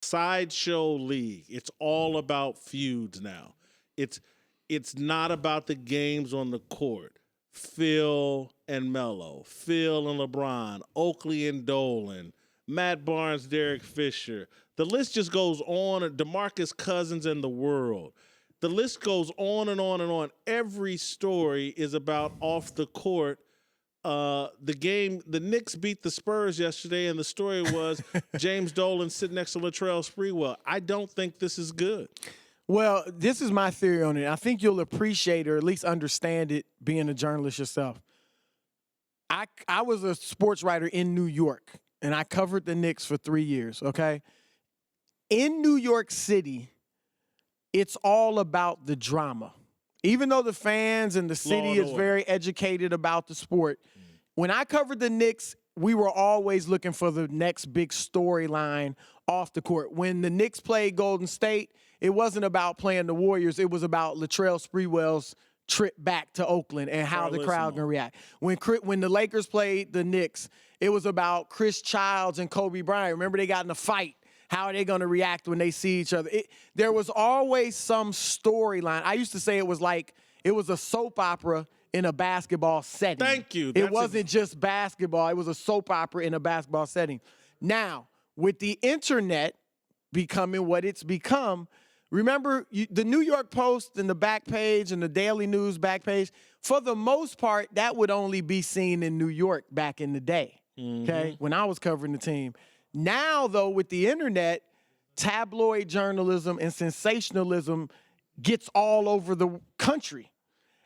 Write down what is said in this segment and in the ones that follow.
sideshow league. It's all about feuds now. It's not about the games on the court. Phil and Melo, Phil and LeBron, Oakley and Dolan, Matt Barnes, Derek Fisher. The list just goes on. DeMarcus Cousins and the world. The list goes on and on and on. Every story is about off the court. The Knicks beat the Spurs yesterday, and the story was James Dolan sitting next to Latrell Sprewell. I don't think this is good. Well, this is my theory on it. I think you'll appreciate or at least understand it being a journalist yourself. I was a sports writer in New York, and I covered the Knicks for 3 years, okay? In New York City, it's all about the drama. Even though the fans and the city is very educated about the sport, when I covered the Knicks, we were always looking for the next big storyline off the court. When the Knicks played Golden State, it wasn't about playing the Warriors. It was about Latrell Sprewell's trip back to Oakland and how the crowd going to react. When the Lakers played the Knicks, it was about Chris Childs and Kobe Bryant. Remember, they got in a fight. How are they going to react when they see each other? There was always some storyline. I used to say it was a soap opera in a basketball setting. Thank you. It wasn't just basketball. It was a soap opera in a basketball setting. Now, with the internet becoming what it's become, remember the New York Post and the back page and the Daily News back page, for the most part, that would only be seen in New York back in the day, okay, when I was covering the team. Now, though, with the internet, tabloid journalism and sensationalism gets all over the country.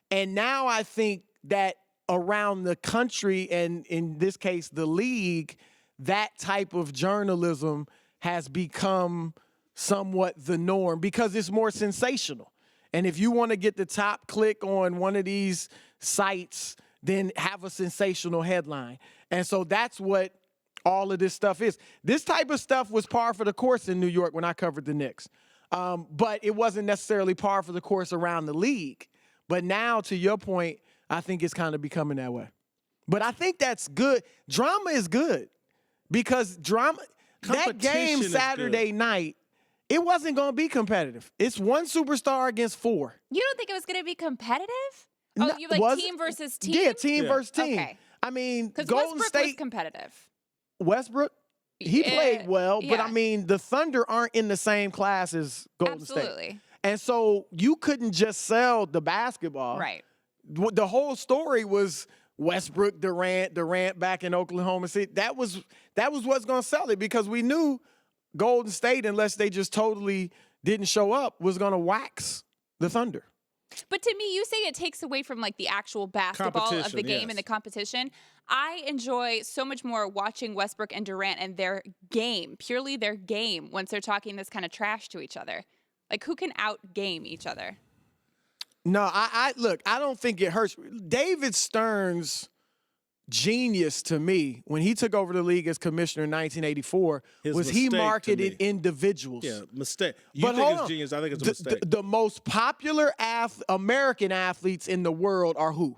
And now I think that around the country, and in this case, the league, that type of journalism has become somewhat the norm because it's more sensational. And if you want to get the top click on one of these sites, then have a sensational headline. And so that's what all of this stuff is. This type of stuff was par for the course in New York when I covered the Knicks. But it wasn't necessarily par for the course around the league. But now, to your point, I think it's kind of becoming that way. But I think that's good. Drama is good because that game Saturday night, it wasn't going to be competitive. It's one superstar against four. You don't think it was going to be competitive? Oh, you like team versus team? Yeah, team versus team. Okay. I mean, because Golden Westbrook State was competitive. Westbrook, he played well, but yeah. I mean, the Thunder aren't in the same class as Golden State. Absolutely. And so you couldn't just sell the basketball. Right. The whole story was Westbrook, Durant back in Oklahoma City. That was what's going to sell it because we knew Golden State, unless they just totally didn't show up, was going to wax the Thunder. But to me, you say it takes away from like the actual basketball of the game and the competition. I enjoy so much more watching Westbrook and Durant and their game, purely their game, once they're talking this kind of trash to each other. Like, who can out-game each other? No, look, I don't think it hurts. David Stern's genius to me, when he took over the league as commissioner in 1984, was he marketed individuals. Yeah, mistake. You think it's genius, I think it's a mistake. The most popular American athletes in the world are who?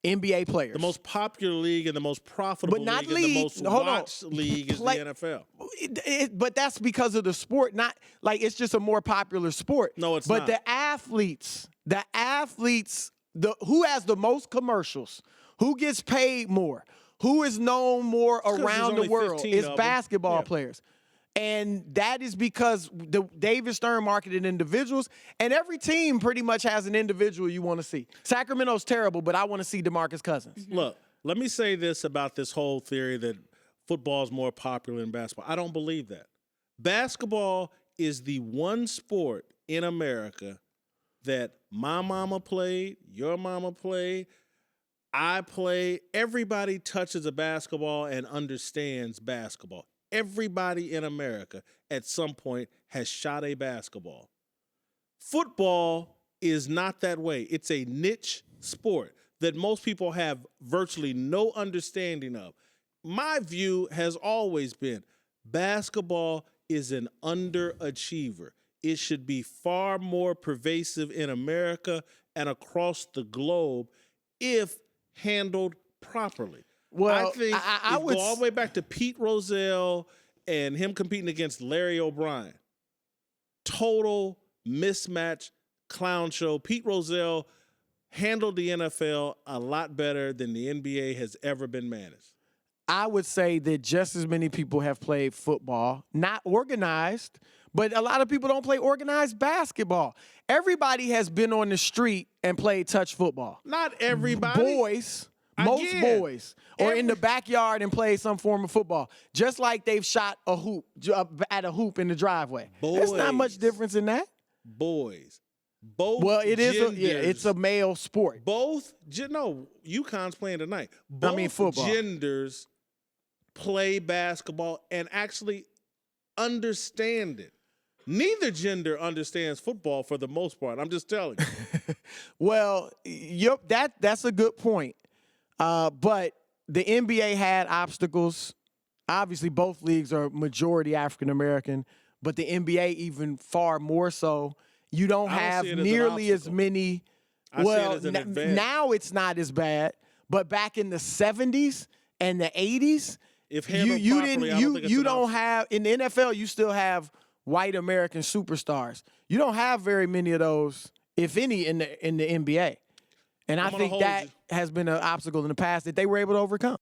NBA players. The most popular league and the most profitable but not league and the most watched league is the NFL. But that's because of the sport, not like it's just a more popular sport. No, it's not. But the athletes, who has the most commercials, who gets paid more, who is known more around the world is basketball players. And that is because David Stern marketed individuals, and every team pretty much has an individual you want to see. Sacramento's terrible, but I want to see DeMarcus Cousins. Look, let me say this about this whole theory that football is more popular than basketball. I don't believe that. Basketball is the one sport in America that my mama played, your mama played, I play. Everybody touches a basketball and understands basketball. Everybody in America at some point has shot a basketball. Football is not that way. It's a niche sport that most people have virtually no understanding of. My view has always been basketball is an underachiever. It should be far more pervasive in America and across the globe if handled properly. Well, I think I would go all the way back to Pete Rozelle and him competing against Larry O'Brien. Total mismatch clown show. Pete Rozelle handled the NFL a lot better than the NBA has ever been managed. I would say that just as many people have played football, not organized, but a lot of people don't play organized basketball. Everybody has been on the street and played touch football. Not everybody. Boys. Most boys, or in the backyard and play some form of football, just like they've shot a hoop at a hoop in the driveway. There's not much difference in that. Boys, both. Well, it is. Genders, It's a male sport. Both. No, UConn's playing tonight. Both football. Genders play basketball and actually understand it. Neither gender understands football for the most part. I'm just telling you. Well, that's a good point. But the NBA had obstacles. Obviously, both leagues are majority African-American, but the NBA even far more so. You don't have nearly as many. Well, now it's not as bad, but back in the 70s and the 80s, if you don't have in the NFL, you still have white American superstars. You don't have very many of those, if any, in the NBA. And I think that has been an obstacle in the past that they were able to overcome.